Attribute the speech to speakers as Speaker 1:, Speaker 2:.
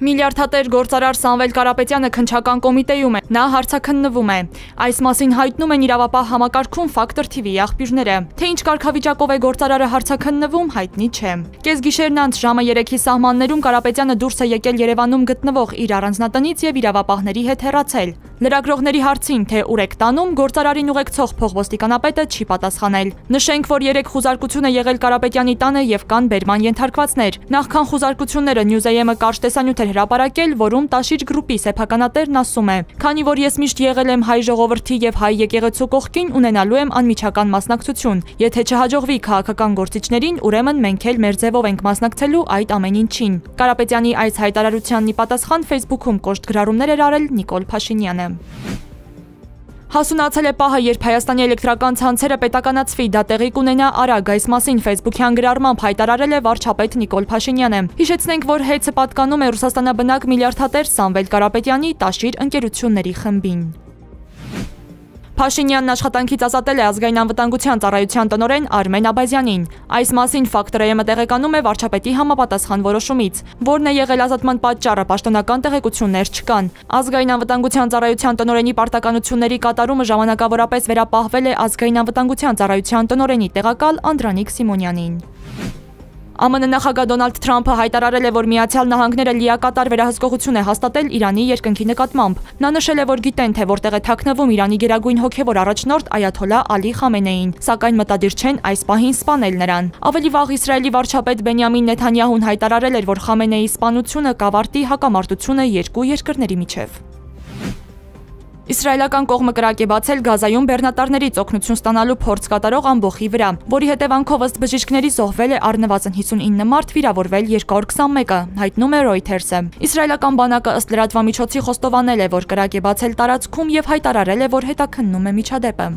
Speaker 1: Միլիարդատեր գործարար Սամվել Կարապետյանը քննչական կոմիտեում է, նա հարցաքննվում է։ Այս մասին հայտնում են իրավապահ համակարգում Factor TV-ի աղբյուրները։ Թե ինչ կարգավիճակով է գործարարը հարցաքննվում, հայտնի չէ։ Կեսգիշերն անց ժամը 3-ի սահմաններում Կարապետյանը դուրս է եկել Երևանում գտնվող իր առանձնատնից եւ իրավապահների հետ հեռացել։ Լրագրողների հարցին, թե ուր եք տանում, գործարարին ուղեկցող փոխոստիկանապետը չի պատասխանել։ Նշենք, որ 3 խուզարկություն է եղել Կարապետյանի տանը եւ կան բերման ենթարկվածներ։ Նախքան խուզարկությունները News-am-ը կարճ տեսանյութ էր հրապարակել, որում Տաշիր գրուպի սեփականատերն ասում է. «Քանի որ ես միշտ եղել եմ հայ ժողովրդի եւ հայ եկեղեցու կողքին, ունենալու եմ անմիջական մասնակցություն։ Եթե չհաջողվի քաղաքական գործիչներին, ուրեմն մենք էլ մեր ձևով ենք մասնակցելու այդ ամեն ինչին»։ Կարապետյանի այս հայտարարությանն ի պատասխան Facebook-ում կոշտ գրառումներ էր արել Նիկոլ Փաշինյանը։ Հասունացել է պահը, երբ Հայաստանի էլեկտրական ցանցերը պետականացվի, դա տեղի կունենա արագ, այս մասին Facebook-յան գրառմամբ հայտարարել է վարչապետ Նիկոլ Փաշինյանը։ Հիշեցնենք, որ ՀԵՑ-ը պատկանում է Ռուսաստանաբնակ միլիարդատեր Սամվել Կարապետյանի Տաշիր ընկերությունների խմբին։ Փաշինյանն աշխատանքից ազատել է ազգային անվտանգության ծառայության տնօրեն Արմեն Աբազյանին։ Այս մասին Factor-am-ը տեղեկանում է վարչապետի համապատասխան որոշումից, որն է եղել ազատման պատճառը, պաշտոնական տեղեկություններ չկան։ Ազգային անվտանգության ծառայության տնօրենի պարտականությունների կատարումը ժամանակավորապես վերապահվել է ազգային անվտանգության ծառայության տնօրենի տեղակալ Անդրանիկ Սիմոնյանին։ ԱՄՆ նախագահ Դոնալդ Թրամփը հայտարարել է, որ Միացյալ Նահանգները լիակատար վերահսկողություն է հաստատել Իրանի երկնքի նկատմամբ։ Նա նշել է, որ գիտեն, թե որտեղ է թաքնվում Իրանի գերագույն հոգևոր առաջնորդ Այաթոլլահ Ալի Խամենեին, սակայն մտադիր չեն այս պահին սպանել նրան։ Ավելի վաղ Իսրայելի վարչապետ Բենյամին Նեթանյահուն հայտարարել էր, որ Խամենեիի սպանությունը կավարտի հակամարտությունը երկու երկրների միջև։ Իսրայելական կողմը կրակ է բացել Գազայում բեռնատարներից օգնություն ստանալու փորձ կատարող ամբոխի վրա, որի հետևանքով ըստ բժիշկների զոհվել է առնվազն 59 մարդ, վիրավորվել 221-ը, հայտնում է Reuters-ը։ Իսրայելական բանակը ըստ լրատվամիջոցի խոստովանել է, որ կրակ է բացել տարածքում եւ հայտարարել է, որ հետաքննում է միջադեպը։